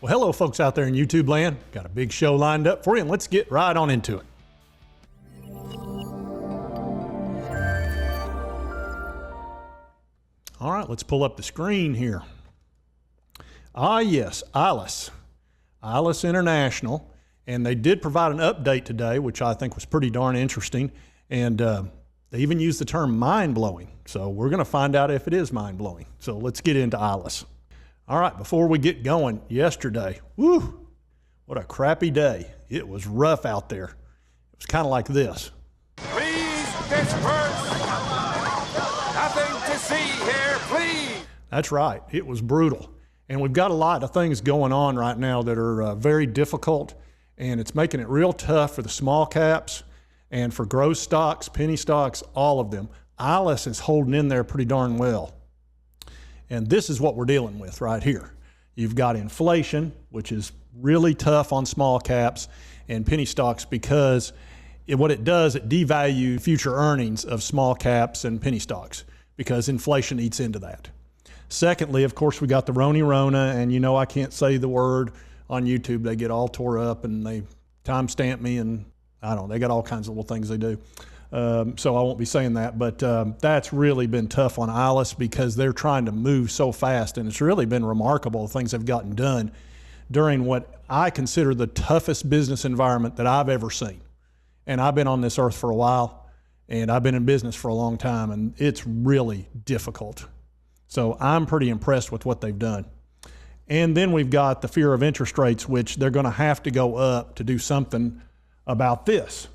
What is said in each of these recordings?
Well, hello folks out there in YouTube land. Got a big show lined up for you, and let's get right on into it. All right, let's pull up the screen here. Ah, yes, Ilus International, and they did provide an update today, which I think was pretty darn interesting, and they even used the term mind-blowing. So we're going to find out if it is mind-blowing. So let's get into Ilus. All right, before we get going, yesterday, woo, what a crappy day. It was rough out there. It was kind of like this. Please disperse. Nothing to see here, please. That's right, it was brutal. And we've got a lot of things going on right now that are very difficult, and it's making it real tough for the small caps and for growth stocks, penny stocks, all of them. Ilus is holding in there pretty darn well. And this is what we're dealing with right here. You've got inflation, which is really tough on small caps and penny stocks because what it does, it devalues future earnings of small caps and penny stocks because inflation eats into that. Secondly, of course, we got the Rona, and you know I can't say the word on YouTube. They get all tore up and they timestamp me, and I don't know, they got all kinds of little things they do. So I won't be saying that, but that's really been tough on Ilus because they're trying to move so fast, and it's really been remarkable the things they've gotten done during what I consider the toughest business environment that I've ever seen. And I've been on this earth for a while, and I've been in business for a long time, and it's really difficult. So I'm pretty impressed with what they've done. And then we've got the fear of interest rates, which they're going to have to go up to do something about this,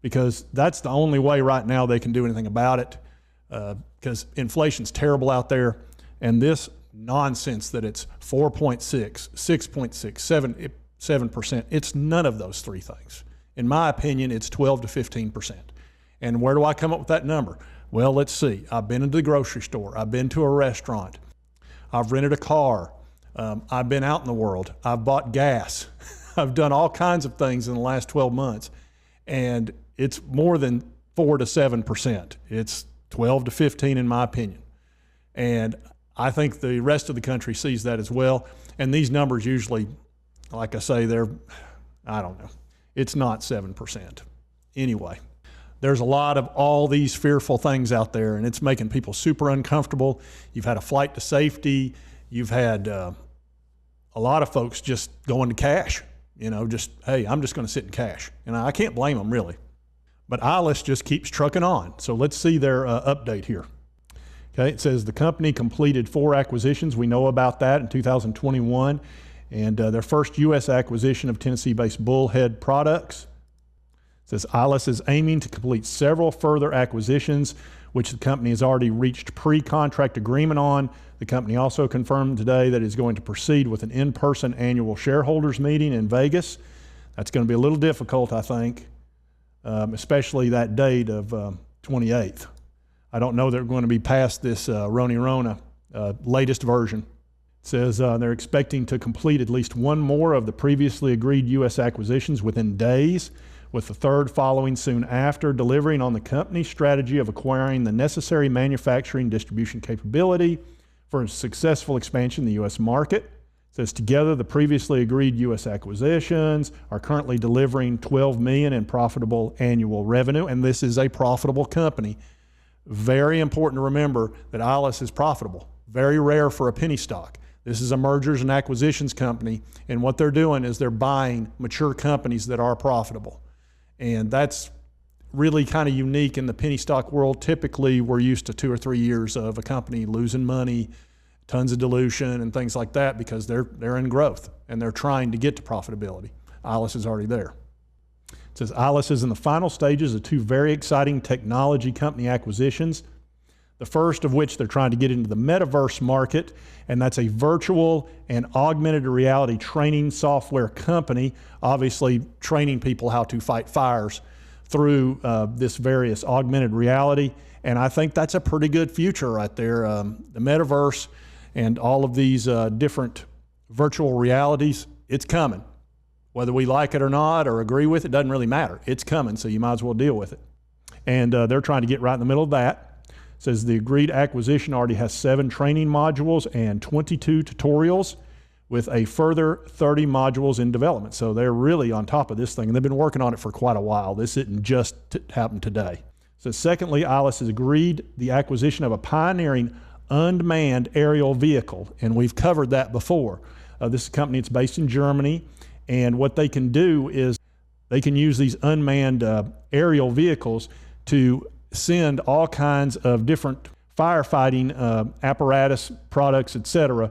because that's the only way right now they can do anything about it, because inflation's terrible out there, and this nonsense that it's 4.6, 6.6, 7%, it's none of those three things. In my opinion, it's 12 to 15%. And where do I come up with that number? Well, let's see. I've been into the grocery store. I've been to a restaurant. I've rented a car. I've been out in the world. I've bought gas. I've done all kinds of things in the last 12 months. And it's more than 4 to 7%. It's 12 to 15 in my opinion. And I think the rest of the country sees that as well. And these numbers usually, like I say, I don't know. It's not 7%. Anyway, there's a lot of all these fearful things out there, and it's making people super uncomfortable. You've had a flight to safety. You've had a lot of folks just going to cash. You know, just, hey, I'm just going to sit in cash. And I can't blame them, really. But Ilus just keeps trucking on. So let's see their update here. Okay, it says the company completed 4 acquisitions. We know about that in 2021. And their first U.S. acquisition of Tennessee-based Bullhead Products. It says Ilus is aiming to complete several further acquisitions, which the company has already reached pre-contract agreement on. The company also confirmed today that it is going to proceed with an in-person annual shareholders meeting in Vegas. That's going to be a little difficult, I think, especially that date of 28th. I don't know they're going to be past this Rona latest version. It says they're expecting to complete at least one more of the previously agreed U.S. acquisitions within days, with the third following soon after, delivering on the company's strategy of acquiring the necessary manufacturing distribution capability for a successful expansion in the U.S. market. It says together the previously agreed U.S. acquisitions are currently delivering $12 million in profitable annual revenue, and this is a profitable company. Very important to remember that Ilus is profitable. Very rare for a penny stock. This is a mergers and acquisitions company, and what they're doing is they're buying mature companies that are profitable. And that's really kind of unique in the penny stock world. Typically, we're used to 2 or 3 years of a company losing money, tons of dilution and things like that because they're in growth and they're trying to get to profitability. Ilus is already there. It says Ilus is in the final stages of 2 very exciting technology company acquisitions. The first of which they're trying to get into the metaverse market, and that's a virtual and augmented reality training software company, obviously training people how to fight fires through this various augmented reality. And I think that's a pretty good future right there. The metaverse and all of these different virtual realities, it's coming. Whether we like it or not or agree with it, doesn't really matter. It's coming, so you might as well deal with it. And they're trying to get right in the middle of that. It says the agreed acquisition already has 7 training modules and 22 tutorials, with a further 30 modules in development. So they're really on top of this thing, and they've been working on it for quite a while. This didn't just happen today. So secondly, Ilus has agreed the acquisition of a pioneering unmanned aerial vehicle, and we've covered that before. This is a company that's based in Germany, and what they can do is they can use these unmanned aerial vehicles to send all kinds of different firefighting apparatus, products, etc.,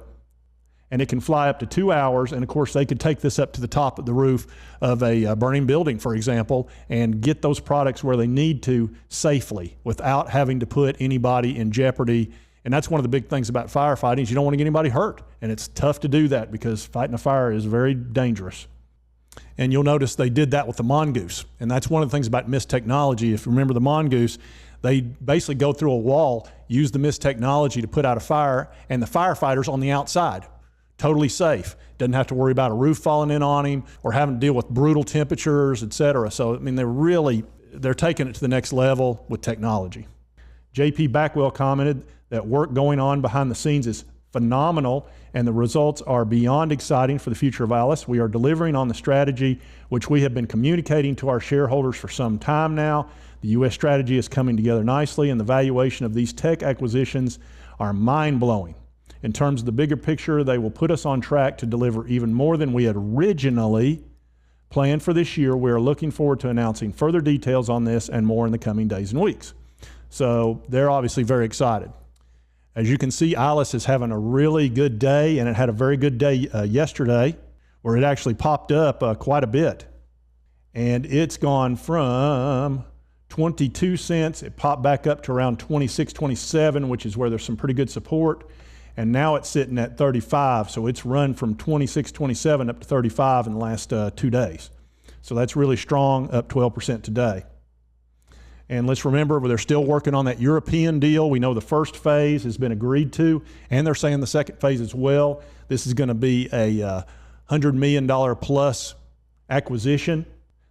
and it can fly up to 2 hours. And of course, they could take this up to the top of the roof of a burning building, for example, and get those products where they need to safely without having to put anybody in jeopardy. And that's one of the big things about firefighting is you don't want to get anybody hurt. And it's tough to do that because fighting a fire is very dangerous. And you'll notice they did that with the Mongoose. And that's one of the things about MIST technology. If you remember the Mongoose, they basically go through a wall, use the MIST technology to put out a fire, and the firefighters on the outside. Totally safe. Doesn't have to worry about a roof falling in on him or having to deal with brutal temperatures, et cetera. So, I mean, they're taking it to the next level with technology. JP Backwell commented that work going on behind the scenes is phenomenal and the results are beyond exciting for the future of Ilus. We are delivering on the strategy which we have been communicating to our shareholders for some time now. The U.S. strategy is coming together nicely and the valuation of these tech acquisitions are mind-blowing. In terms of the bigger picture, they will put us on track to deliver even more than we had originally planned for this year. We are looking forward to announcing further details on this and more in the coming days and weeks. So they're obviously very excited. As you can see, Ilus is having a really good day, and it had a very good day yesterday where it actually popped up quite a bit. And it's gone from 22 cents, it popped back up to around 26, 27, which is where there's some pretty good support. And now it's sitting at 35, so it's run from 26, 27 up to 35 in the last 2 days. So that's really strong, up 12% today. And let's remember, they're still working on that European deal. We know the first phase has been agreed to, and they're saying the second phase as well. This is going to be a $100 million plus acquisition.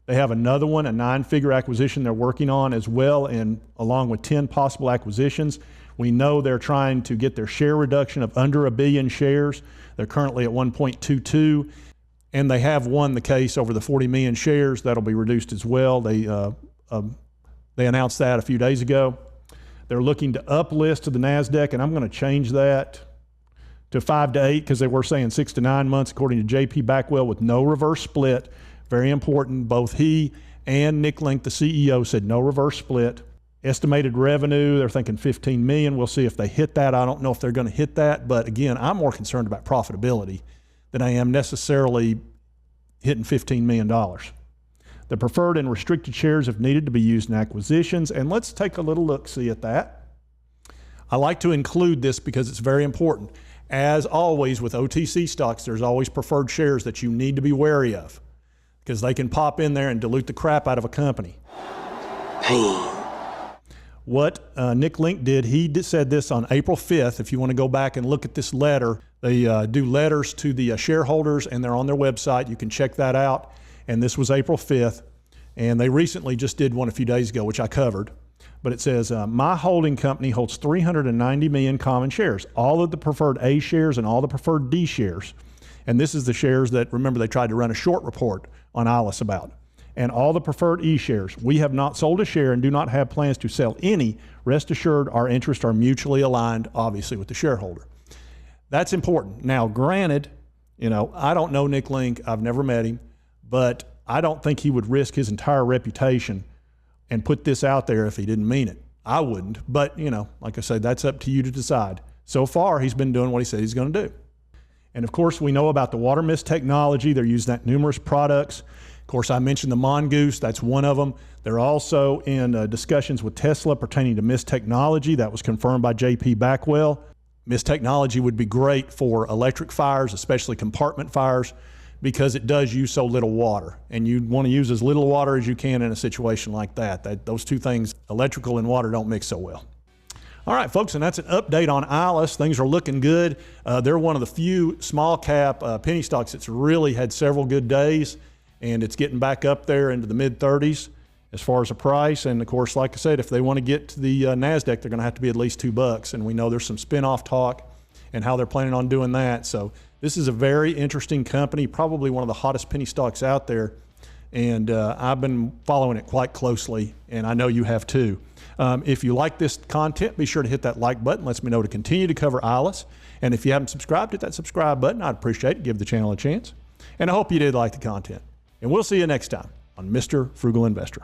They have another one, a 9-figure acquisition they're working on as well, and along with 10 possible acquisitions. We know they're trying to get their share reduction of under 1 billion shares. They're currently at 1.22, and they have won the case over the 40 million shares. That'll be reduced as well. They announced that a few days ago. They're looking to uplist to the NASDAQ, and I'm going to change that to 5 to 8 because they were saying 6 to 9 months, according to JP Backwell, with no reverse split. Very important. Both he and Nick Link, the CEO, said no reverse split. Estimated revenue, they're thinking 15 million. We'll see if they hit that. I don't know if they're going to hit that, but again, I'm more concerned about profitability than I am necessarily hitting $15 million. The preferred and restricted shares have needed to be used in acquisitions, and let's take a little look-see at that. I like to include this because it's very important. As always with OTC stocks, there's always preferred shares that you need to be wary of because they can pop in there and dilute the crap out of a company. Pain. What Nick Link did, he said this on April 5th. If you want to go back and look at this letter, they do letters to the shareholders, and they're on their website. You can check that out. And this was April 5th. And they recently just did one a few days ago, which I covered. But it says, my holding company holds 390 million common shares, all of the preferred A shares and all the preferred D shares. And this is the shares that, remember, they tried to run a short report on Ilus about. And all the preferred E shares. We have not sold a share and do not have plans to sell any. Rest assured, our interests are mutually aligned, obviously, with the shareholder. That's important. Now, granted, I don't know Nick Link. I've never met him. But I don't think he would risk his entire reputation and put this out there if he didn't mean it. I wouldn't. But, like I said, that's up to you to decide. So far, he's been doing what he said he's going to do. And, of course, we know about the water mist technology. They're using that in numerous products. Of course, I mentioned the Mongoose. That's one of them. They're also in discussions with Tesla pertaining to mist technology. That was confirmed by JP Backwell. Mist technology would be great for electric fires, especially compartment fires, because it does use so little water. And you want to use as little water as you can in a situation like that. Those two things, electrical and water, don't mix so well. All right, folks, and that's an update on Ilus. Things are looking good. They're one of the few small cap penny stocks that's really had several good days, and it's getting back up there into the mid-30s as far as the price. And of course, like I said, if they want to get to the NASDAQ, they're going to have to be at least $2. And we know there's some spin-off talk and how they're planning on doing that. So This is a very interesting company, probably one of the hottest penny stocks out there. And I've been following it quite closely, and I know you have too. If you like this content, be sure to hit that like button. Lets me know to continue to cover Ilus. And if you haven't subscribed, hit that subscribe button. I'd appreciate it. Give the channel a chance. And I hope you did like the content. And we'll see you next time on Mr. Frugal Investor.